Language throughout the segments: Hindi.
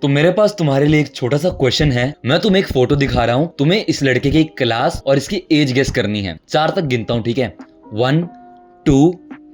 तो मेरे पास तुम्हारे लिए एक छोटा सा क्वेश्चन है। मैं तुम्हें एक फोटो दिखा रहा हूं, तुम्हें इस लड़के की क्लास और इसकी एज गेस करनी है। 4 तक गिनता हूं, ठीक है? 1 2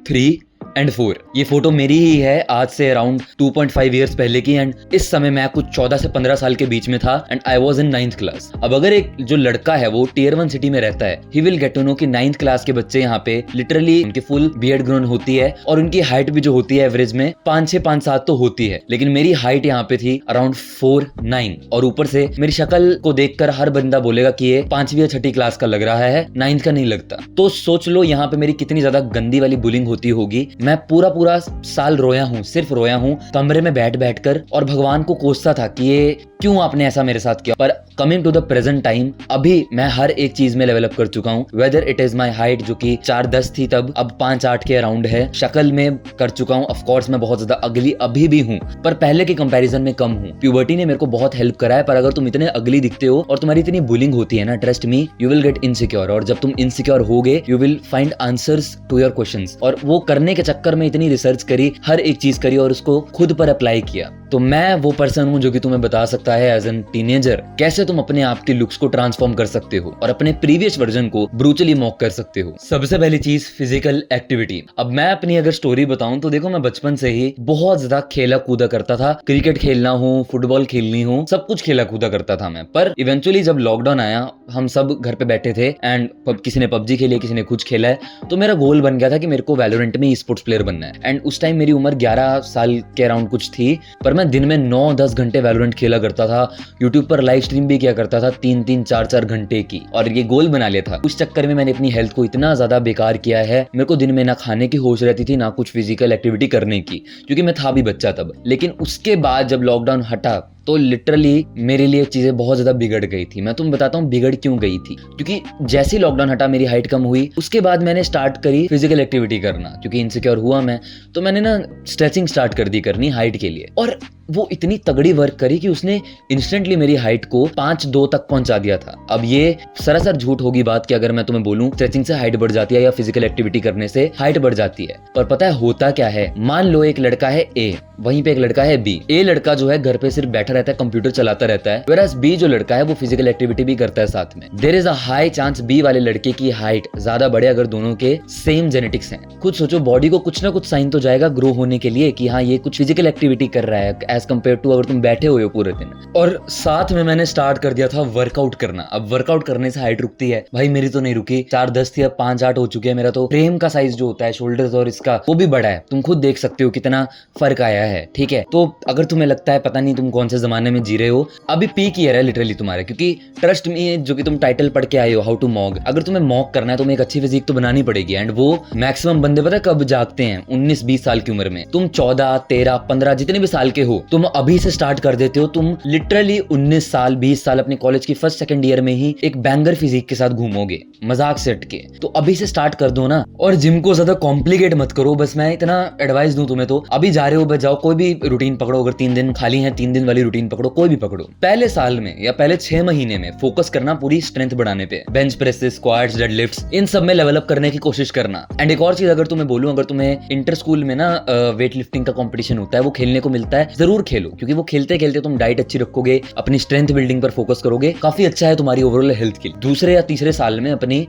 3 एंड 4। ये फोटो मेरी ही है, आज से अराउंड 2.5 ईयर्स पहले की। एंड इस समय मैं कुछ 14 से 15 साल के बीच में था and I was in 9th class. अब अगर एक जो लड़का है वो टियर 1 सिटी में रहता है, he will get to know कि 9th क्लास के बच्चे यहाँ पे लिटरली उनकी फुल बियर्ड ग्रोन होती है और उनकी हाइट भी जो होती है एवरेज में 5'6" तो होती है। लेकिन मेरी हाइट यहाँ पे थी अराउंड 4'9" और ऊपर से मेरी शक्ल को देखकर हर बंदा बोलेगा कि ये 5वीं या 6ठी क्लास का लग रहा है, 9th का नहीं लगता। तो सोच लो यहाँ पे मेरी कितनी ज्यादा गंदी वाली बुलिंग होती होगी। मैं पूरा साल रोया हूँ, सिर्फ रोया हूँ कमरे में बैठ कर और भगवान को कोसता था कि ये क्यों आपने ऐसा मेरे साथ किया। पर coming to the present time, अभी मैं हर एक चीज में लेवल अप कर चुका हूँ। Whether it is my height जो कि 4'10" थी तब, अब 5'8" के अराउंड है। शक्ल में कर चुका हूँ, ऑफ कोर्स मैं बहुत ज्यादा अगली अभी भी हूँ, पर पहले के कंपैरिजन में कम हूँ। प्यूबर्टी ने मेरे को बहुत हेल्प करा है। पर अगर तुम इतने अगली दिखते हो और तुम्हारी इतनी बुलिंग होती है ना, trust me, you will get insecure. और जब तुम इनसिक्योर होगे, you will find answers to your questions. और वो करने के चक्कर में इतनी रिसर्च करी, हर एक चीज करी और उसको खुद पर अप्लाई किया। तो मैं वो पर्सन हूं जो कि तुम्हें बता सकता है एज एन टीनेजर कैसे तुम अपने आप के लुक्स को ट्रांसफॉर्म कर सकते हो और अपने प्रीवियस वर्जन को ब्रूटली मॉक कर सकते हो। सबसे पहली चीज, फिजिकल एक्टिविटी। अब मैं अपनी अगर स्टोरी बताऊं तो देखो, मैं बचपन से ही बहुत ज्यादा खेला कूदा करता था। क्रिकेट खेलना हो, फुटबॉल खेलनी हो, सब कुछ खेला कूदा करता था मैं। पर इवेंचुअली जब लॉकडाउन आया, हम सब घर पे बैठे थे एंड किसी ने पबजी खेली, किसी ने कुछ खेला है, तो मेरा गोल बन गया था कि मेरे को वैलोरेंट में स्पोर्ट्स प्लेयर बनना है। एंड उस टाइम मेरी उम्र 11 साल के अराउंड कुछ थी, पर मैं दिन में 9-10 घंटे वैलोरेंट खेला करता था। यूट्यूब पर लाइव स्ट्रीम भी किया करता था 3-3 4-4 घंटे की, और ये गोल बना लिया था। उस चक्कर में मैंने अपनी हेल्थ को इतना ज्यादा बेकार किया है। मेरे को दिन में ना खाने की होश रहती थी, ना कुछ फिजिकल एक्टिविटी करने की, क्योंकि मैं था भी बच्चा तब। लेकिन उसके बाद जब लॉकडाउन हटा तो लिटरली मेरे लिए चीजें बहुत ज्यादा बिगड़ गई थी। मैं तुम्हें बताता हूँ बिगड़ क्यों गई थी। क्योंकि जैसे ही लॉकडाउन हटा, मेरी हाइट कम हुई, उसके बाद मैंने स्टार्ट करी फिजिकल एक्टिविटी करना। क्योंकि इनसिक्योर हुआ मैं, तो मैंने ना स्ट्रेचिंग स्टार्ट कर दी करनी हाइट के लिए। और वो इतनी तगड़ी वर्क करी कि उसने इंस्टेंटली मेरी हाइट को 5'2" तक पहुंचा दिया था। अब ये सरासर झूठ होगी बात कि अगर मैं तुम्हें बोलूं स्ट्रेचिंग से हाइट बढ़ जाती है या फिजिकल एक्टिविटी करने से हाइट बढ़ जाती है। पर पता है होता क्या है? मान लो एक लड़का है ए, वहीं पे एक लड़का है बी। ए लड़का जो है घर पे सिर्फ बैठा रहता है, कंप्यूटर चलाता रहता है, whereas बी जो लड़का है वो फिजिकल एक्टिविटी भी करता है साथ में। There is a high chance बी वाले लड़के की हाइट ज्यादा बढ़े अगर दोनों के सेम जेनेटिक्स हैं। खुद सोचो, बॉडी को कुछ ना कुछ साइन तो जाएगा ग्रो होने के लिए कि हाँ ये कुछ फिजिकल एक्टिविटी कर रहा है, एज कम्पेयर टू अगर तुम बैठे हुए हो पूरे दिन। और साथ में मैंने स्टार्ट कर दिया था वर्कआउट करना। अब वर्कआउट करने से हाइट रुकती है? भाई मेरी तो नहीं रुकी। 4'10" थी, अब 5'8" हो चुकी है। मेरा तो फ्रेम का साइज जो होता है, शोल्डर्स और इसका, वो भी बड़ा है। तुम खुद देख सकते हो कितना फर्क आया है, ठीक है? तो अगर तुम्हें लगता है पता नहीं तुम कौन से जमाने में जी रहे हो, अभी पीक ईयर है लिटरली तुम्हारे। क्योंकि ट्रस्ट मी, जो कि तुम टाइटल पढ़ के आए हो हाउ टू मॉक, अगर तुम्हें मॉक करना है तो एक अच्छी फिजिक तो बनानी पड़ेगी। एंड वो मैक्सिमम बंदे पता है कब जागते हैं? 19-20 साल की उम्र में। तुम 14, 13, 15 जितने भी साल के हो, तुम अभी से स्टार्ट कर देते हो। तुम लिटरली 19 साल 20 साल अपने कॉलेज की फर्स्ट सेकंड ईयर में ही एक बैंगर फिजिक के साथ घूमोगे, मजाक से हट के। तो अभी से स्टार्ट कर दो ना। और जिम को ज्यादा कॉम्प्लिकेट मत करो, बस मैं इतना एडवाइस दूं तुम्हें। तो अभी जा रहे हो, बस जाओ, कोई भी रूटीन पकड़ो। अगर 3 दिन खाली है, 3 दिन वाली रूटीन पकड़ो, कोई भी पकड़ो। पहले साल में या पहले 6 महीने में फोकस करना पूरी स्ट्रेंथ बढ़ाने पे, बेंच प्रेसेस, स्क्वाट्स, डेडलिफ्ट्स, इन सब में लेवल अप करने की कोशिश करना। एंड एक और चीज अगर तुम्हें बोलूं, अगर तुम्हें इंटर स्कूल में ना वेट लिफ्टिंग का कंपटीशन होता है, वो खेलने को मिलता है, जरूर खेलो। क्योंकि वो खेलते खेलते तुम डाइट अच्छी रखोगे, अपनी स्ट्रेंथ बिल्डिंग पर फोकस करोगे, काफी अच्छा है तुम्हारी ओवरऑल हेल्थ के लिए। दूसरे या तीसरे साल में अपनी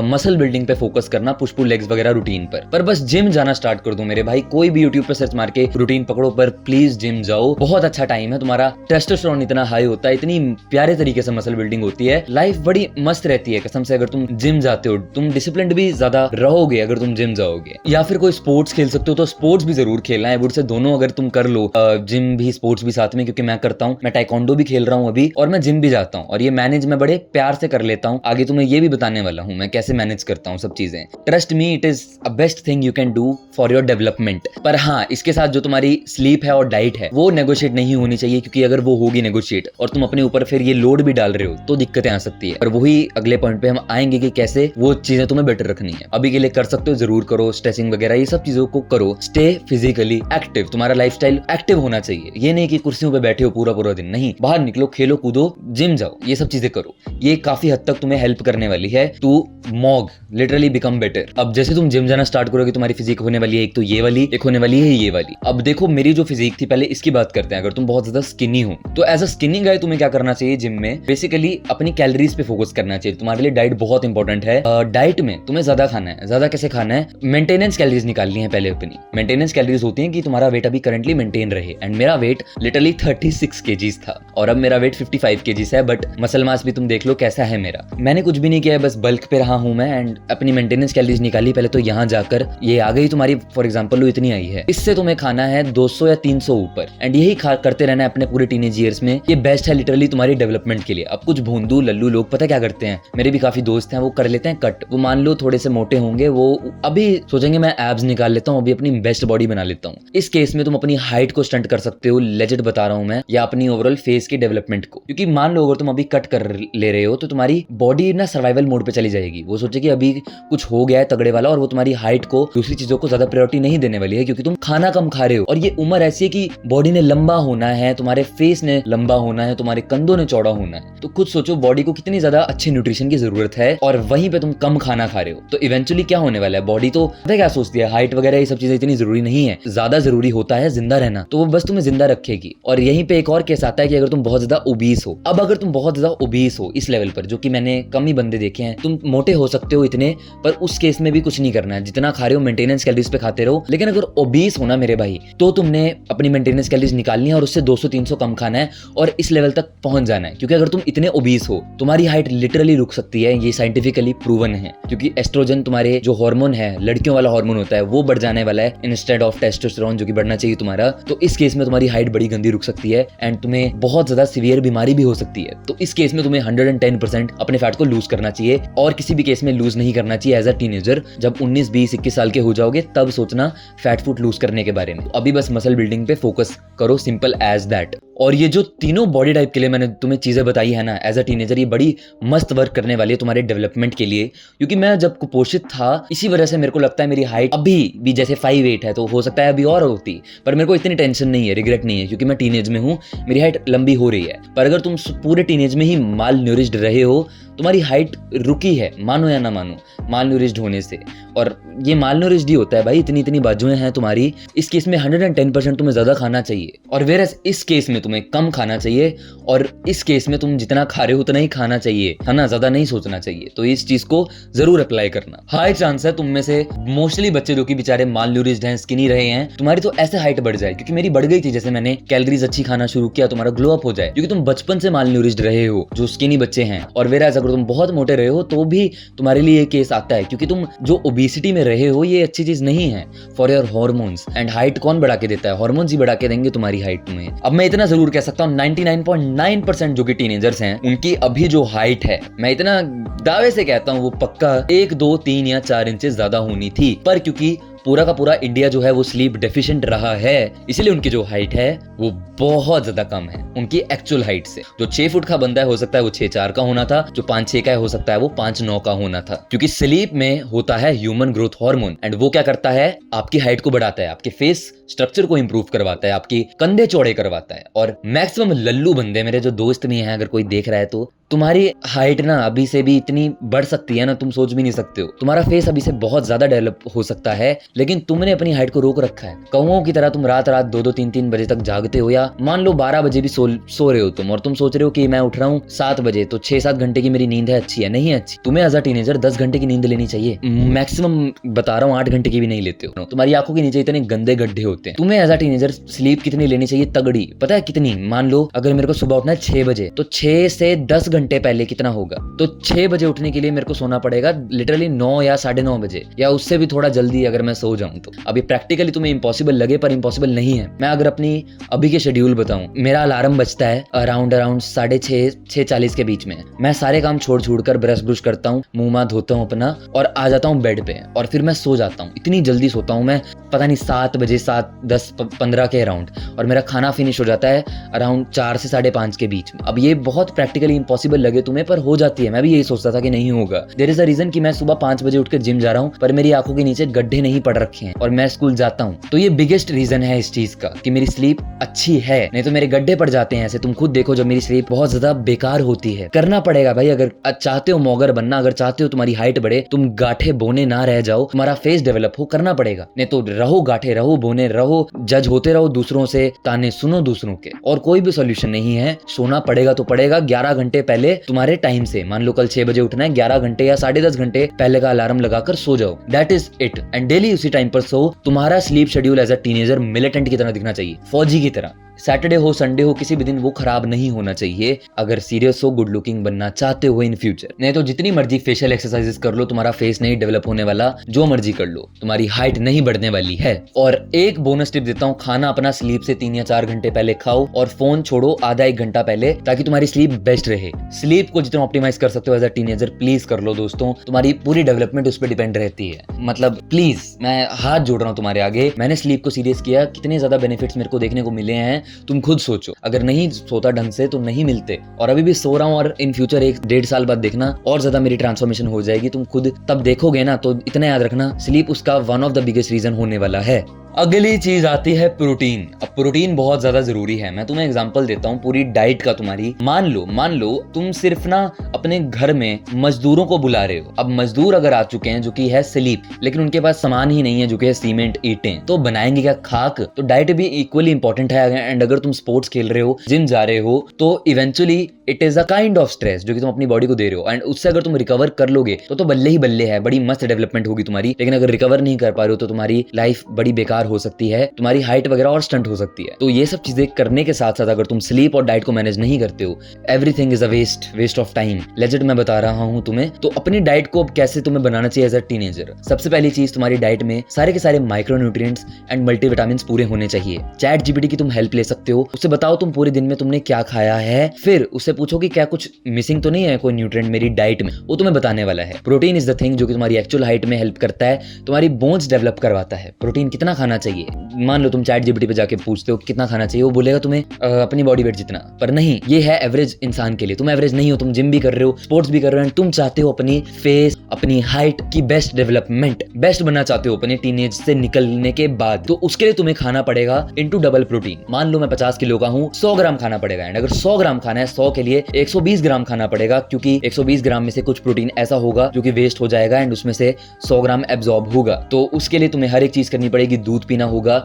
मसल बिल्डिंग पे फोकस करना, पुश पुल लेग्स वगैरह रूटीन पर बस जिम जाना स्टार्ट कर दो मेरे भाई। कोई भी यूट्यूब पे सर्च मार के रूटीन पकड़ो, पर प्लीज जिम जाओ। बहुत अच्छा टाइम है, तुम्हारा टेस्टोस्टेरोन इतना हाई होता है, इतनी प्यारे तरीके से मसल बिल्डिंग होती है, लाइफ बड़ी मस्त रहती है कसम से। अगर तुम जिम जाते हो, तुम डिसिप्लिन्ड भी ज्यादा रहोगे अगर तुम जिम जाओगे। या फिर कोई स्पोर्ट्स खेल सकते हो तो स्पोर्ट्स भी जरूर खेलना है। वुड से दोनों अगर तुम कर लो, जिम भी स्पोर्ट्स भी साथ में, क्योंकि मैं करता हूँ, मैं टाइकोंडो भी खेल रहा हूँ अभी, और मैं जिम भी जाता हूँ, और ये मैनेज मैं बड़े प्यार से कर लेता हूँ। आगे तुम्हें ये भी बताने वाला हूँ मैं कैसे मैनेज करता हूँ सब चीजें। Trust me, it is a best thing you can do for your development. पर हाँ, इसके साथ जो तुम्हारी स्लीप है और डाइट है वो नेगोशिएट नहीं होनी चाहिए, क्योंकि अगर वो होगी नेगोशिएट और तुम अपने ऊपर फिर ये लोड भी डाल रहे हो तो दिक्कतें आ सकती है। और वही अगले पॉइंट पे हम आएंगे कि कैसे वो चीजें तुम्हें बेटर रखनी है। अभी के लिए कर सकते हो, जरूर करो, स्ट्रेचिंग वगैरह ये सब चीजों को करो। स्टे फिजिकली एक्टिव, तुम्हारा लाइफस्टाइल एक्टिव होना चाहिए। चाहिए। ये नहीं कि कुर्सियों पे बैठे हो पूरा पूरा दिन, नहीं, बाहर निकलो, खेलो कूदो, जिम जाओ, ये सब चीजें करो। ये काफी हद तक तुम्हें हेल्प करने वाली है to mog literally become better. अब जैसे तुम जिम जाना स्टार्ट करोगे तुम्हारी फिजिक होने वाली है एक तो ये वाली, एक होने वाली है ये वाली। अब देखो मेरी जो फिजिक थी, पहले इसकी बात करते हैं। अगर तुम बहुत ज्यादा स्किनी हो तो एज अ स्किनी गाय तुम्हें क्या करना चाहिए जिम में, बेसिकली अपनी कैलोरीज पे फोकस करना चाहिए। तुम्हारे लिए डाइट बहुत इंपॉर्टेंट है। डाइट में तुम्हें ज्यादा खाना है। ज्यादा कैसे खाना है, मेंटेनेंस कैलोरीज निकालनी है पहले अपनी। मेंटेनेंस कैलोरीज होती है कि तुम्हारा वेट अभी करंटली मेंटेन रहे, एंड मेरा वेट लिटरली 36 केजीज था और अब मेरा वेट 55 केजीज है। बट मसल मास भी तुम देख लो कैसा है मेरा। मैंने कुछ भी नहीं किया है, बस बल्क पे रहा हूं मैं, एंड अपनी मेंटेनेंस कैलोरीज निकाली पहले तो यहाँ जाकर ये आ गई तुम्हारी, फॉर एग्जांपल इतनी आई है। इससे तुम्हें खाना है 200 या 300 ऊपर, एंड यही करते रहना है अपने पूरे टीनेज ईयर्स में। ये बेस्ट है लिटरली तुम्हारी डेवलपमेंट के लिए। अब कुछ भोंदू लल्लू लोग पता क्या करते हैं, मेरे भी काफी दोस्त हैं, वो कर लेते हैं कट। वो मान लो थोड़े से मोटे होंगे, वो अभी सोचेंगे मैं एब्स निकाल लेता हूँ, अभी अपनी बेस्ट बॉडी बना लेता हूँ। इस केस में तुम अपनी हाइट को स्टंट कर सकते हो, लेजिट बता रहा हूँ मैं, या अपनी ओवरऑल फेस की डेवलपमेंट को। क्योंकि मान लो अगर तुम अभी कट कर ले रहे हो तो तुम्हारी बॉडी ना सर्वाइवल मोड पे चली जाएगी। वो सोचेगी अभी कुछ हो गया है तगड़े वाला, और वो तुम्हारी हाइट को, दूसरी चीजों को ज्यादा प्रायोरिटी नहीं देने वाली है, क्योंकि तुम खाना कम खा रहे हो। और ये उम्र ऐसी है कि बॉडी ने लंबा होना है, तुम्हारे फेस ने लंबा होना है, तुम्हारे कंधों ने चौड़ा होना है। तो खुद सोचो बॉडी को कितनी ज्यादा अच्छी न्यूट्रिशन की जरूरत है, और वहीं पे तुम कम खाना खा रहे हो। तो इवेंचुअली क्या होने वाला है, बॉडी तो पता है क्या सोचती है, हाइट वगैरह ये सब चीजें इतनी जरूरी नहीं है, ज्यादा जरूरी होता है जिंदा रहना। तो वो बस तुम्हें जिंदा रखेगी। और यहीं पे एक और केस आता है कि अगर तुम बहुत ज्यादा ओबीस हो। अब अगर तुम बहुत ज्यादा ओबीस हो इस लेवल पर, जो कि मैंने कम ही बंदे देखे हैं, तुम मोटे हो सकते हो इतने, पर उस केस में भी कुछ नहीं करना है। जितना खा रहे हो मेंटेनेंस कैलोरीज पे खाते रहो। लेकिन अगर ओबीस होना मेरे भाई, तो तुमने अपनी मेंटेनेंस कैलोरीज निकालनी है और उससे 200-300 कम खाना है और इस लेवल तक पहुंच जाना है। क्योंकि अगर तुम इतने ओबीस हो, तुम्हारी हाइट लिटरली रुक सकती है। ये साइंटिफिकली प्रूवन है, क्योंकि एस्ट्रोजन तुम्हारे जो हार्मोन है, लड़कियों वाला हार्मोन होता है, वो बढ़ जाने वाला है इंस्टेड ऑफ टेस्टोस्टेरोन, जो कि बढ़ना चाहिए तुम्हारा। तो इस केस में तुम्हारी हाइट बड़ी गंदी रुक सकती है, एंड तुम्हें बहुत ज्यादा सीवियर बीमारी भी हो सकती है। तो इस केस में तुम्हें 110% अपने फैट को लूज करना चाहिए, और किसी भी केस में लूज नहीं करना चाहिए एज अ टीनेजर। जब 19, 20, 21 साल के हो जाओगे तब सोचना फैट फूट लूज करने के बारे में। अभी बस मसल बिल्डिंग पे फोकस करो, सिंपल एज दैट। और ये जो तीनों बॉडी टाइप के लिए मैंने तुम्हें चीजें बताई है ना एज अ टीनेजर, ये बड़ी मस्त वर्क करने वाली है तुम्हारे डेवलपमेंट के लिए। क्योंकि मैं जब कुपोषित था, इसी वजह से मेरे को लगता है मेरी हाइट अभी भी जैसे 5'8" है, तो हो सकता है अभी और होती, पर मेरे को इतनी टेंशन नहीं है, रिग्रेट नहीं है, क्योंकि मैं टीनेज में हूँ, मेरी हाइट लंबी हो रही है। पर अगर तुम पूरे टीनेज में ही माल न्यूरिश्ड रहे हो, तुम्हारी हाइट रुकी है, मानो या ना मानो, माल न्यूरिश्ड होने से। और ये माल न्यूरिश्ड ही होता है भाई, इतनी इतनी बाजुएं हैं तुम्हारी। इस केस में 110% तुम्हें ज्यादा खाना चाहिए, और वेरस इस केस में तुम्हें कम खाना चाहिए, और इस केस में तुम जितना खा रहे हो उतना ही खाना चाहिए, है ना, ज्यादा नहीं सोचना चाहिए। तो इस चीज को जरूर अप्लाई करना। हाई चांस है तुम में से मोस्टली बच्चे जो कि बेचारे माल न्यूरिश्ड हैं, स्किनी रहे हैं, तुम्हारी तो ऐसे हाइट बढ़ जाए। क्योंकि मेरी बढ़ गई थी, जैसे मैंने कैलोरीज अच्छी खाना शुरू किया, तुम्हारा ग्लो अप हो जाए, क्योंकि तुम बचपन से माल न्यूरिश्ड रहे हो, जो स्किनी बच्चे हैं। और वेरस अगर तुम बहुत मोटे रहे हो तो भी तुम्हारे लिए ये केस आता है, क्योंकि तुम जो ओबेसिटी में रहे हो, ये अच्छी चीज नहीं है for your hormones. And height कौन बढ़ा के देता है, हॉर्मोन्स ही बढ़ा के देंगे तुम्हारी हाइट तुम्हें। अब मैं इतना जरूर कह सकता हूँ, 99.9% जो कि टीनेजर्स हैं, उनकी अभी जो हाइट है, मैं इतना दावे से कहता हूँ, वो पक्का 1, 2, 3 या 4 इंचेस ज्यादा होनी थी। पर क्योंकि पूरा का पूरा इंडिया जो है वो स्लीप डेफिशिएंट रहा है, इसीलिए उनकी जो हाइट है वो बहुत ज्यादा कम है उनकी एक्चुअल हाइट से। जो 6 फुट का बंदा है, हो सकता है वो 6'4" का होना था, जो 5'6" का है, हो सकता है वो 5'9" का होना था। क्योंकि स्लीप में होता है ह्यूमन ग्रोथ हार्मोन, एंड वो क्या करता है, आपकी हाइट को बढ़ाता है, आपके फेस स्ट्रक्चर को इंप्रूव करवाता है, आपके कंधे चौड़े करवाता है। और मैक्सिमम लल्लू बंदे, मेरे जो दोस्त भी हैं, अगर कोई देख रहा है तो तुम्हारी हाइट ना अभी से भी इतनी बढ़ सकती है ना, तुम सोच भी नहीं सकते हो। तुम्हारा फेस अभी से बहुत ज्यादा डेवलप हो सकता है, लेकिन तुमने अपनी हाइट को रोक रखा है। कौओं की तरह तुम रात 2-2, 3-3 बजे तक जागते हो, या मान लो 12 बजे भी सो रहे हो तुम, और तुम सोच रहे हो कि मैं उठ रहा हूँ 7 बजे, तो 6-7 घंटे की मेरी नींद है, अच्छी है, नहीं है अच्छी। तुम्हें एज अ टीनेजर 10 घंटे की नींद लेनी चाहिए, मैक्सिमम बता रहा हूँ 8 घंटे की भी नहीं लेते हो। तुम्हारी आंखों के नीचे इतने गंदे गड्ढे होते हैं। तुम्हें एज अ टीनेजर स्लीप कितनी लेनी चाहिए, तगड़ी, पता है कितनी? मान लो अगर मेरे को सुबह उठना है 6 बजे, तो 6 से 10 घंटे पहले कितना होगा, तो 6 बजे उठने के लिए मेरे को सोना पड़ेगा लिटरली 9 या 9:30 बजे, या उससे भी थोड़ा जल्दी अगर मैं सो जाऊं तो। अब ये प्रैक्टिकली तुम्हें इंपॉसिबल लगे, पर इंपॉसिबल नहीं है। मैं अगर अपनी अभी के शेड्यूल बताऊं, मेरा अलार्म बजता है अराउंड 6:30, 6:40 के बीच में। मैं सारे काम छोड़ कर ब्रश करता हूँ, मुंह मां धोता हूँ अपना, और आ जाता हूँ बेड पे, और फिर मैं सो जाता हूँ। इतनी जल्दी सोता हूँ मैं, पता नहीं 7 बजे, 7 10-15 के अराउंड, और मेरा खाना फिनिश हो जाता है अराउंड 4 से 5:30 के बीच में। अब ये बहुत प्रैक्टिकली इम्पॉसिबल लगे तुम्हें, पर हो जाती है। मैं भी यही सोचता था कि नहीं होगा। देयर इज अ रीजन कि मैं सुबह 5 बजे उठ के जिम जा रहा हूँ, पर मेरी आंखों के नीचे गड्ढे नहीं पड़ रखे हैं और मैं स्कूल जाता हूँ। तो ये बिगेस्ट रीजन है इस चीज का कि मेरी स्लीप अच्छी है, नहीं तो मेरे गड्ढे पड़ जाते हैं। ऐसे तुम खुद देखो, जब मेरी स्लीप बहुत ज्यादा बेकार होती है। करना पड़ेगा भाई, अगर चाहते हो मॉगर बनना, अगर चाहते हो तुम्हारी हाइट बढ़े, तुम गांठे बोने ना रह जाओ, तुम्हारा फेस डेवलप हो, करना पड़ेगा। नहीं तो रहो गांठे, रहो बोने, रहो जज होते रहो दूसरों से, ताने सुनो दूसरों के, और कोई भी सॉल्यूशन नहीं है। सोना पड़ेगा तो पड़ेगा 11 घंटे पहले तुम्हारे टाइम से। मान लो कल 6 बजे उठना है, 11 घंटे या 10:30 घंटे पहले का अलार्म लगाकर सो जाओ। That is it, and daily उसी टाइम पर सो। तुम्हारा sleep schedule as a teenager militant की तरह दिखना चाहिए, फौजी की तरह। सैटरडे हो संडे हो, किसी भी दिन वो खराब नहीं होना चाहिए, अगर सीरियस हो, गुड लुकिंग बनना चाहते हो इन फ्यूचर। नहीं तो जितनी मर्जी फेशियल एक्सरसाइजेस कर लो, तुम्हारा फेस नहीं डेवलप होने वाला। जो मर्जी कर लो, तुम्हारी हाइट नहीं बढ़ने वाली है। और एक बोनस टिप देता हूँ, खाना अपना स्लीप से 3 या 4 घंटे पहले खाओ, और फोन छोड़ो आधा 1 घंटा पहले, ताकि तुम्हारी स्लीप बेस्ट रहे। स्लीप को जितना ऑप्टिमाइज कर सकते हो एज अ टीनेजर, प्लीज कर लो दोस्तों। तुम्हारी पूरी डेवलपमेंट उस पर डिपेंड रहती है। मतलब प्लीज, मैं हाथ जोड़ रहा हूँ तुम्हारे आगे। मैंने स्लीप को सीरियस किया, कितने ज्यादा बेनिफिट्स मेरे को देखने को मिले हैं, तुम खुद सोचो। अगर नहीं सोता ढंग से तो नहीं मिलते, और अभी भी सो रहा हूं, और इन फ्यूचर 1-1.5 साल बाद देखना और ज्यादा मेरी ट्रांसफॉर्मेशन हो जाएगी। तुम खुद तब देखोगे ना, तो इतना याद रखना, स्लीप उसका one of the biggest reason होने वाला है। अगली चीज आती है प्रोटीन। अब प्रोटीन बहुत ज्यादा जरूरी है। मैं तुम्हें एग्जांपल देता हूँ पूरी डाइट का तुम्हारी। मान लो तुम सिर्फ ना अपने घर में मजदूरों को बुला रहे हो। अब मजदूर अगर आ चुके हैं, जो कि है स्लीप, लेकिन उनके पास सामान ही नहीं है, जो कि है सीमेंट, ईंटें, तो बनाएंगे क्या? खाक। तो डाइट भी इक्वली इंपॉर्टेंट है। एंड अगर तुम स्पोर्ट्स खेल रहे हो, जिम जा रहे हो, तो eventually it is a kind of stress जो कि तुम अपनी बॉडी को दे रहे हो, एंड उससे अगर तुम रिकवर कर लोगे तो बल्ले ही बल्ले है, बड़ी मस्त डेवलपमेंट होगी तुम्हारी। लेकिन अगर रिकवर नहीं कर पा रहे हो तो तुम्हारी लाइफ बड़ी बेकार हो सकती है, तुम्हारी हाइट वगैरह और स्टंट हो सकती है। तो ये सब चीजें करने के साथ साथ अगर तुम स्लीप और डाइट को मैनेज नहीं करते हो, everything is a waste of time. Legit मैं बता रहा हूं तुम्हें। तो अपनी डाइट को अब कैसे तुम्हें बनाना चाहिए एज अ टीनेजर। सबसे पहली चीज, तुम्हारी डाइट में सारे के सारे माइक्रोन्यूट्रिएंट्स एंड मल्टीविटामिन्स पूरे होने चाहिए। चैट जीपीटी की तुम हेल्प ले सकते हो, उससे बताओ तुम पूरे दिन में तुमने क्या खाया है, फिर उससे पूछो कि क्या कुछ मिसिंग तो नहीं है कोई न्यूट्रिएंट मेरी डाइट में, वो तुम्हें बताने वाला है। प्रोटीन इज द थिंग जो कि तुम्हारी एक्चुअल हाइट में हेल्प करता है, तुम्हारी बोन्स डेवलप करवाता है। प्रोटीन कितना खाना चाहिए, मान लो तुम चैट जीपीटी पे जाके पूछते हो कितना खाना चाहिए, वो बोलेगा तुम्हें अपनी बॉडी वेट जितना, पर नहीं, ये है एवरेज इंसान के लिए। तुम एवरेज नहीं हो, तुम जिम भी कर रहे हो, स्पोर्ट्स भी कर रहे हो, तुम चाहते हो अपनी फेस, अपनी हाइट की बेस्ट डेवलपमेंट, बेस्ट बनना चाहते हो अपने टीनेज से निकलने के बाद, तो उसके लिए तुम्हें खाना पड़ेगा इनटू डबल प्रोटीन। मान लो मैं 50 किलो का हूं, 100 ग्राम खाना पड़ेगा। एंड अगर 100 ग्राम खाना है, 100 के लिए 120 ग्राम खाना पड़ेगा, क्योंकि 120 ग्राम में से कुछ प्रोटीन ऐसा होगा जो कि वेस्ट हो जाएगा, एंड उसमें से 100 ग्राम एब्जॉर्ब होगा। तो उसके लिए तुम्हें हर एक चीज करनी पड़ेगी। दूध पीना होगा,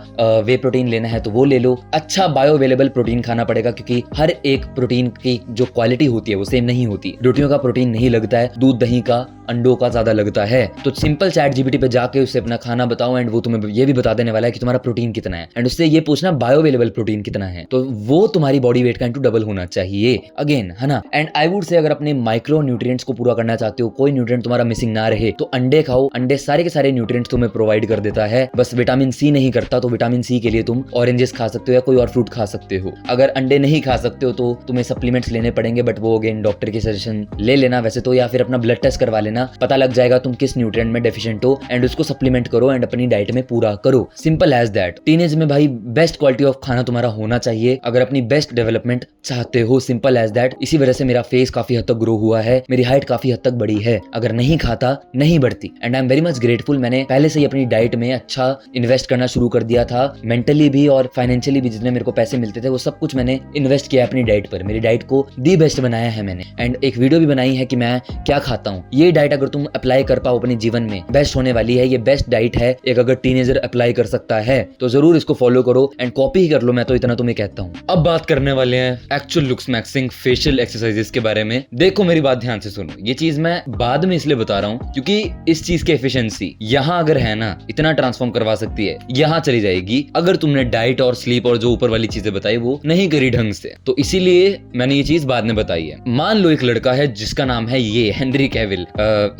वे प्रोटीन लेना है तो वो ले लो, अच्छा बायो अवेलेबल प्रोटीन खाना पड़ेगा, क्योंकि हर एक प्रोटीन की जो क्वालिटी होती है वो सेम नहीं होती। रोटियों का प्रोटीन नहीं लगता है, दूध दही का, अंडों का ज्यादा लगता है। तो सिंपल चैट जीपीटी पे जाके उससे अपना खाना बताओ, एंड वो तुम्हें ये भी बता देने वाला है कि तुम्हारा प्रोटीन कितना है, एंड उससे ये पूछना बायो अवेलेबल प्रोटीन कितना है, तो वो तुम्हारी बॉडी वेट का इनटू डबल होना चाहिए अगेन, है ना। एंड आई वुड से अगर अपने माइक्रो न्यूट्रिएंट्स को पूरा करना चाहते हो, कोई न्यूट्रिएंट तुम्हारा मिसिंग ना रहे, तो अंडे खाओ। अंडे सारे के सारे न्यूट्रिएंट्स तुम्हें प्रोवाइड कर देता है, बस विटामिन सी नहीं करता। तो विटामिन सी के लिए तुम ऑरेंजेस खा सकते हो या कोई और फ्रूट खा सकते हो। अगर अंडे नहीं खा सकते हो तो तुम्हें सप्लीमेंट्स लेने पड़ेंगे, बट वो अगेन डॉक्टर की सजेशन ले लेना वैसे तो, या फिर अपना ब्लड टेस्ट करवा लेना, पता लग जाएगा तुम किस न्यूट्रिएंट में डेफिशिएंट हो, एंड उसको सप्लीमेंट करो एंड अपनी डाइट में पूरा करो। Simple as that. टीनेज में भाई बेस्ट क्वालिटी ऑफ खाना तुम्हारा होना चाहिए अगर अपनी बेस्ट डेवलपमेंट चाहते हो, सिंपल एज दैट। इसी वजह से मेरा फेस काफी हद तक ग्रो हुआ है, मेरी हाइट काफी हद तक बढ़ी है। अगर नहीं खाता नहीं बढ़ती, and I am very much grateful. मैंने पहले से ही अपनी डाइट में अच्छा इन्वेस्ट करना शुरू कर दिया था, मेंटली भी और फाइनेंशियली भी। जितने मेरे को पैसे मिलते थे वो सब कुछ मैंने इन्वेस्ट किया अपनी डाइट पर। मेरी डाइट को दी बेस्ट बनाया है मैंने, एंड एक वीडियो भी बनाई है कि मैं क्या खाता हूँ। ये डाइट अगर तुम अप्लाई कर पाओ अपने जीवन में, बेस्ट होने वाली है। ये बेस्ट डाइट है, एक अगर टीनेजर अप्लाई कर सकता है तो जरूर इसको फॉलो करो एंड कॉपी ही कर लो, मैं तो इतना तुम्हें कहता हूँ। अब बात करने वाले हैं actual looks maxing facial exercises के बारे में। देखो मेरी बात ध्यान से सुनो, ये चीज मैं बाद में इसलिए बता रहा हूँ क्योंकि इस चीज की एफिशिएंसी यहाँ अगर है ना, इतना ट्रांसफॉर्म करवा सकती है, यहाँ चली जाएगी अगर तुमने डाइट और स्लीप और जो ऊपर वाली चीजें बताई वो नहीं करी ढंग से। तो इसीलिए मैंने ये चीज बाद में बताई है। मान लो एक लड़का है जिसका नाम है ये Henry Cavill,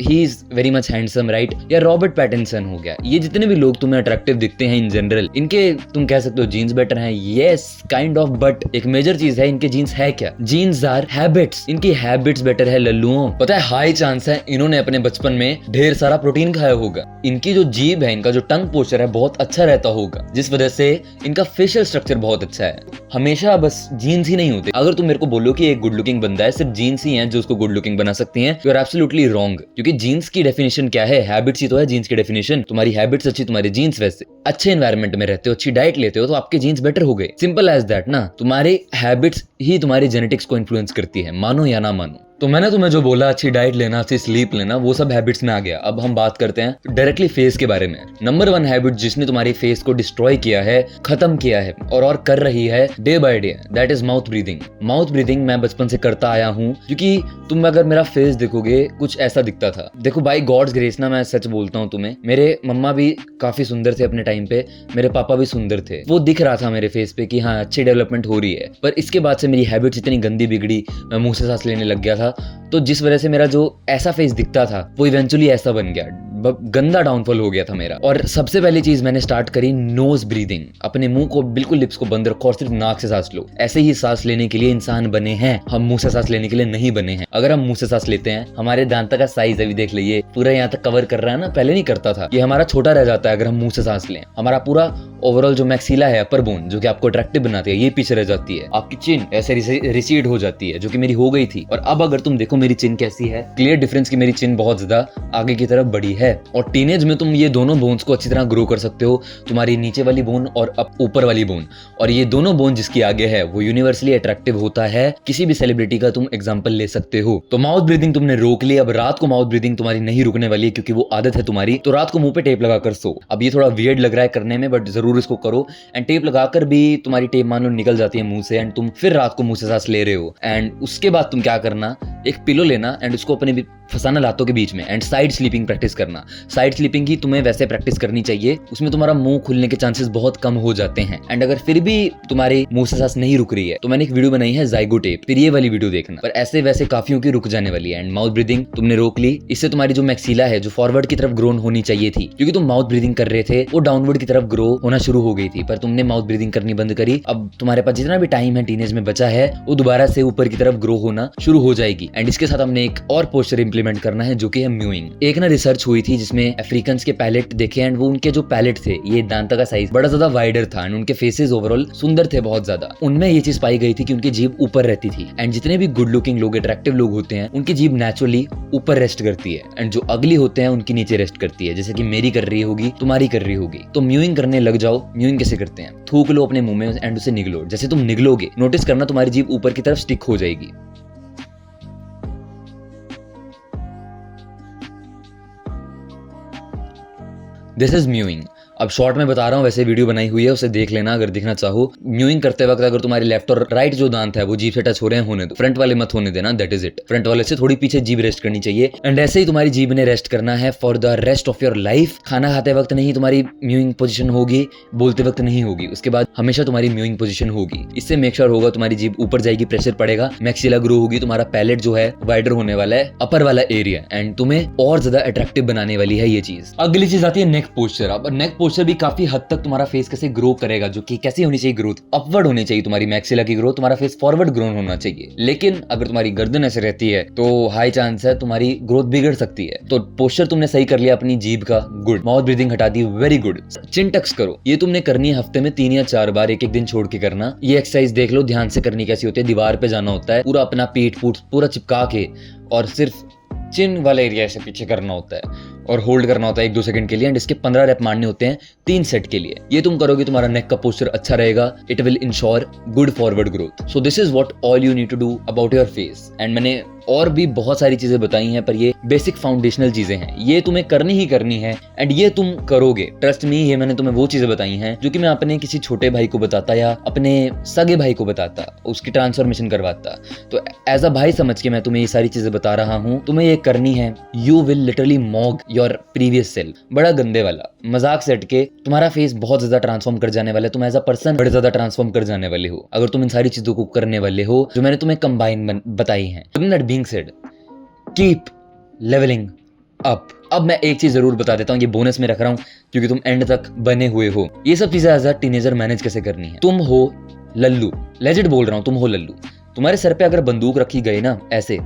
he is very much handsome right, या रॉबर्ट पैटिंसन हो गया। ये जितने भी लोग तुम्हें अट्रैक्टिव दिखते हैं इन जनरल, इनके तुम कह सकते हो जीन्स बेटर हैं, यस काइंड ऑफ, बट एक मेजर चीज है, इनके जीन्स है क्या? जीन्स आर हैबिट्स, इनकी हैबिट्स बेटर है लल्लुओं। पता है हाई चांस है इन्होंने अपने बचपन में ढेर सारा प्रोटीन खाया होगा। इनकी जो जीभ है, इनका जो टंग पोस्चर है बहुत अच्छा रहता होगा, जिस वजह से इनका फेशियल स्ट्रक्चर बहुत अच्छा है। हमेशा बस जीन्स ही नहीं होते। अगर तुम मेरे को बोलो कि एक गुड लुकिंग बंदा है, सिर्फ जीन्स ही हैं जो उसको गुड लुकिंग बना सकती हैं, यू आर एब्सोल्युटली रॉन्ग। क्योंकि जीन्स की डेफिनेशन क्या है? हैबिट्स ही तो है जीन्स की डेफिनेशन। तुम्हारी हैबिट्स अच्छी, तुम्हारे जीन्स वैसे। अच्छे एनवायरनमेंट में रहते हो, अच्छी डाइट लेते हो, तो आपके जीन्स बेटर हो गए। सिंपल एज दैट ना। तुम्हारी हैबिट्स ही तुम्हारी जेनेटिक्स को इन्फ्लुएंस करती है, मानो या ना मानो। तो मैंने तुम्हें जो बोला अच्छी डाइट लेना, अच्छी स्लीप लेना, वो सब हैबिट्स में आ गया। अब हम बात करते हैं डायरेक्टली फेस के बारे में। नंबर 1 हैबिट जिसने तुम्हारी फेस को डिस्ट्रॉय किया है, खत्म किया है और कर रही है day by day, that is mouth breathing. Mouth breathing मैं बचपन से करता आया हूँ, क्योंकि तुम अगर मेरा फेस देखोगे कुछ ऐसा दिखता था। देखो बाय गॉड्स ग्रेस ना, मैं सच बोलता हूँ तुम्हें, मेरे मम्मा भी काफी सुंदर थे अपने टाइम पे, मेरे पापा भी सुंदर थे। वो दिख रहा था मेरे फेस पे कि हाँ अच्छी डेवलपमेंट हो रही है। पर इसके बाद से मेरी हैबिट्स इतनी गंदी बिगड़ी, मैं मुंह से सांस लेने लग गया था, तो जिस वजह से मेरा जो ऐसा फेस दिखता था वो इवेंचुअली ऐसा बन गया। गंदा डाउनफॉल हो गया था मेरा। और सबसे पहली चीज मैंने स्टार्ट करी नोज ब्रीदिंग। अपने मुंह को बिल्कुल, लिप्स को बंद रखो और सिर्फ नाक से सांस लो। ऐसे ही सांस लेने के लिए इंसान बने हैं, हम मुंह से सांस लेने के लिए नहीं बने हैं। अगर हम मुंह से सांस लेते हैं, हमारे दांत का साइज अभी देख लीजिए, पूरा यहाँ तक कवर कर रहा है ना, पहले नहीं करता था। ये हमारा छोटा रह जाता है अगर हम मुंह से सांस लें। हमारा पूरा ओवरऑल जो मैक्सिला है, अपर बोन, जो कि आपको अट्रैक्टिव बनाती है, ये पीछे रह जाती है। आपकी चिन ऐसे रिसीड हो जाती है, जो कि मेरी हो गई थी। और अब अगर तुम देखो मेरी चिन कैसी है, क्लियर डिफरेंस की मेरी चिन बहुत ज्यादा आगे की तरफ बड़ी है। और टीनेज में तुम ये दोनों बोन्स को अच्छी तरह ग्रो कर सकते हो, तुम्हारी नीचे वाली बोन और ऊपर वाली बोन। और ये दोनों बोन जिसकी आगे है वो यूनिवर्सली अट्रैक्टिव होता है। किसी भी सेलिब्रिटी का तुम एग्जांपल ले सकते हो। तो माउथ ब्रीदिंग तुमने रोक ली, अब रात को माउथ ब्रीदिंग तुम्हारी नहीं रुकने वाली है, क्योंकि वो आदत है तुम्हारी। तो रात को मुंह पे टेप लगाकर सो। अब ये थोड़ा वियर्ड लग रहा है करने में, बट जरूर इसको करो। एंड टेप लगाकर भी तुम्हारी टेप मान लो निकल जाती है मुंह से, एंड तुम फिर रात को मुंह से सांस ले रहे हो। एंड उसके बाद तुम क्या करना, एक पिलो लेना एंड उसको अपने फंसाना लातों के बीच में, एंड साइड स्लीपिंग प्रैक्टिस करना। साइड स्लीपिंग ही तुम्हें वैसे प्रैक्टिस करनी चाहिए, उसमें तुम्हारा मुंह खुलने के चांसेस बहुत कम हो जाते हैं। एंड अगर फिर भी तुम्हारे मुंह से सांस नहीं रुक रही है, तो मैंने एक वीडियो बनाई है ज़ाइगो टेप, फिर ये वाली वीडियो देखना। पर ऐसे वैसे काफियों की रुक जाने वाली है। एंड माउथ ब्रीदिंग तुमने रोक ली, इससे तुम्हारी जो मैक्सिला है, जो फॉरवर्ड की तरफ ग्रोन होनी चाहिए थी, क्योंकि तुम माउथ ब्रीदिंग कर रहे थे, वो डाउनवर्ड की तरफ ग्रो होना शुरू हो गई थी, पर तुमने माउथ ब्रीदिंग करनी बंद करी। अब तुम्हारे पास जितना भी टाइम है टीनेज में बचा है, वो दोबारा से ऊपर की तरफ ग्रो होना शुरू हो जाएगी। एंड इसके साथ हमने एक और पोस्चर इंप्लीमेंट करना है, जो कि है म्यूइंग। एक ना रिसर्च हुई थी जिसमें अफ्रीकन्स के पैलेट देखे, एंड वो उनके जो पैलेट थे, ये दांत का साइज बड़ा ज्यादा वाइडर था, एंड उनके फेसेस ओवरऑल सुंदर थे बहुत ज्यादा। उनमें ये चीज पाई गई थी कि उनकी जीभ ऊपर रहती थी। एंड जितने भी गुड लुकिंग लोग, अट्रैक्टिव लोग होते हैं, उनकी जीभ नेचुरली ऊपर रेस्ट करती है, एंड जो अगली होते हैं उनकी नीचे रेस्ट करती है, जैसे कि मेरी कर रही होगी, तुम्हारी कर रही होगी। तो म्यूइंग करने लग जाओ। म्यूइंग कैसे करते हैं? थूक लो अपने मुंह में एंड उसे निगलो। जैसे तुम निगलोगे, नोटिस करना तुम्हारी जीभ ऊपर की तरफ स्टिक हो जाएगी। This is mowing. अब शॉर्ट में बता रहा हूँ, वैसे वीडियो बनाई हुई है, उसे देख लेना अगर दिखना चाहो। म्यूइंग करते वक्त अगर तुम्हारे लेफ्ट और राइट जो दांत है वो जीभ से टच हो रहे हैं, होने दो। फ्रंट वाले मत होने देना, दैट इज इट। फ्रंट वाले से थोड़ी पीछे जीभ रेस्ट करनी चाहिए। एंड ऐसे ही तुम्हारी जीभ ने रेस्ट करना है for the rest of your life. खाना खाते वक्त नहीं तुम्हारी म्यूइंग पोजीशन होगी, बोलते वक्त नहीं होगी, उसके बाद हमेशा तुम्हारी म्यूइंग पोजीशन होगी। इससे मेक श्योर होगा तुम्हारी जीभ ऊपर जाएगी, प्रेशर पड़ेगा, मैक्सिला ग्रो होगी, तुम्हारा पैलेट जो है वाइडर होने वाला है, अपर वाला एरिया, एंड तुम्हें और ज्यादा अट्रैक्टिव बनाने वाली है ये चीज। अगली चीज आती है नेक पोस्चर। अब नेक पोस्चर भी काफी हद तक तुम्हारा फेस कैसे ग्रो करेगा, जो कि कैसी होनी चाहिए ग्रोथ, अपवर्ड होनी चाहिए तुम्हारी मैक्सिला की ग्रोथ, तुम्हारा फेस फॉरवर्ड ग्रोन होना चाहिए। लेकिन अगर तुम्हारी गर्दन ऐसे रहती है तो हाई चांस है तुम्हारी ग्रोथ बिगड़ सकती है। तो पोस्चर तुमने सही कर लिया अपनी जीभ का, गुड। माउथ ब्रीदिंग हटा दी, वेरी गुड। चिन टक्स करो, ये तुमने करनी है हफ्ते में 3 या 4 बार, एक एक दिन छोड़ के करना। ये एक्सरसाइज देख लो ध्यान से करनी कैसी होती है। दीवार पे जाना होता है, पूरा अपना पीठ पूठ पूरा चिपका के, और सिर्फ चिन वाले एरिया से पीछे करना होता है और होल्ड करना होता है 1-2 सेकंड के लिए। एंड इसके 15 रेप मारने होते हैं 3 सेट के लिए। ये तुम करोगे, तुम्हारा नेक का पोस्चर अच्छा रहेगा। It will ensure good forward growth. So this is what all you need to do about your face. And मैंने और भी बहुत सारी चीजें बताई हैं, पर ये बेसिक फाउंडेशनल चीजें हैं, ये तुम्हें करनी ही करनी है। एंड ये तुम करोगे, ट्रस्ट मी, ये मैंने तुम्हें वो चीजें बताई हैं जो कि मैं अपने किसी छोटे भाई को बताता या अपने सगे भाई को बताता, उसकी ट्रांसफॉर्मेशन करवाता। तो एज अ भाई समझ के मैं तुम्हें ये सारी चीजें बता रहा हूँ। तुम्हें ये करनी है। You will literally mock your previous self, बड़ा गंदे वाला मजाक से हटके तुम्हारा फेस बहुत ज्यादा ट्रांसफॉर्म कर जाने वाला है। तुम एज अ पर्सन बड़े ज्यादा ट्रांसफॉर्म कर जाने वाले हो अगर तुम इन सारी चीजों को करने वाले हो जो मैंने तुम्हें कंबाइन बताई हैं। बीइंग सेड, कीप लेवलिंग अब मैं एक चीज जरूर बता देता हूँ, ये बोनस में रख रहा हूँ क्योंकि तुम एंड तक बने हुए हो। ये सब चीजें एज अ टीनेजर मैनेज कैसे करनी है। तुम हो लल्लू, लेजिट बोल रहा हूँ, तुम हो लल्लू। तुम्हारे सर पे अगर बंदूक रखी गई ना ऐसे,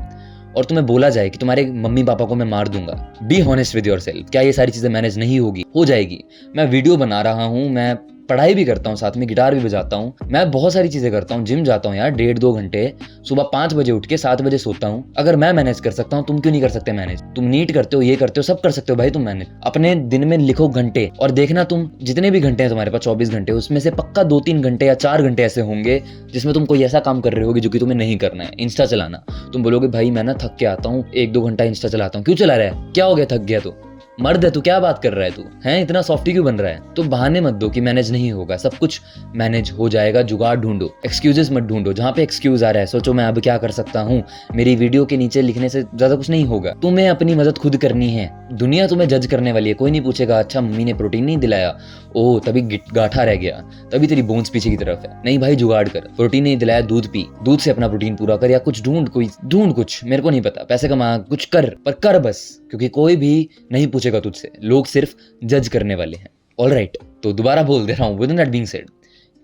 और तुम्हें बोला जाए कि तुम्हारे मम्मी पापा को मैं मार दूंगा, बी हॉनेस्ट विद योरसेल्फ, क्या ये सारी चीजें मैनेज नहीं होगी? हो जाएगी। मैं वीडियो बना रहा हूँ, मैं पढ़ाई भी करता हूँ, साथ में गिटार भी बजाता हूँ, मैं बहुत सारी चीजें करता हूँ, जिम जाता हूँ यार 1.5-2 घंटे, सुबह 5 बजे उठ के 7 बजे सोता हूँ। अगर मैं मैनेज कर सकता हूँ, तुम क्यों नहीं कर सकते मैनेज? तुम नीट करते हो, ये करते हो, सब कर सकते हो भाई तुम मैनेज। अपने दिन में लिखो घंटे, और देखना तुम जितने भी घंटे हैं तुम्हारे पास 24 घंटे, उसमें से पक्का 2-3 घंटे या 4 घंटे ऐसे होंगे जिसमें तुम कोई ऐसा काम कर रहे होगे जो कि तुम्हें नहीं करना है। इंस्टा चलाना, तुम बोलोगे भाई मैं ना थक के आता हूँ, 1-2 घंटा इंस्टा चलाता हूँ। क्यों चला रहा है? क्या हो गया? थक गया तो? मर्द है तू, क्या बात कर रहा है तू? हैं इतना सॉफ्टी क्यों बन रहा है? तो बहाने मत दो कि मैनेज नहीं होगा, सब कुछ मैनेज हो जाएगा। जुगाड़ ढूंढो, एक्सक्यूजेस मत ढूंढो। जहां पे एक्सक्यूज आ रहा है सोचो मैं अब क्या कर सकता हूँ। मेरी वीडियो के नीचे लिखने से ज्यादा कुछ नहीं होगा। तुम्हें अपनी मदद खुद करनी है। दुनिया तुम्हें जज करने वाली है, कोई नहीं पूछेगा अच्छा मम्मी ने प्रोटीन नहीं दिलाया, ओ तभी गाठा रह गया, तभी तेरी बोन्स पीछे की तरफ है। नहीं भाई, जुगाड़ कर। प्रोटीन नहीं दिलाया, दूध पी, दूध से अपना प्रोटीन पूरा कर, या कुछ ढूंढ, कोई ढूंढ, कुछ मेरे को नहीं पता, पैसे कमा, कुछ कर, पर कर बस, क्योंकि कोई भी नहीं पूछेगा तुझसे, लोग सिर्फ जज करने वाले हैं। ऑलराइट, तो दोबारा बोल दे रहा हूं, with that being said,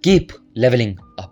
keep levelling up.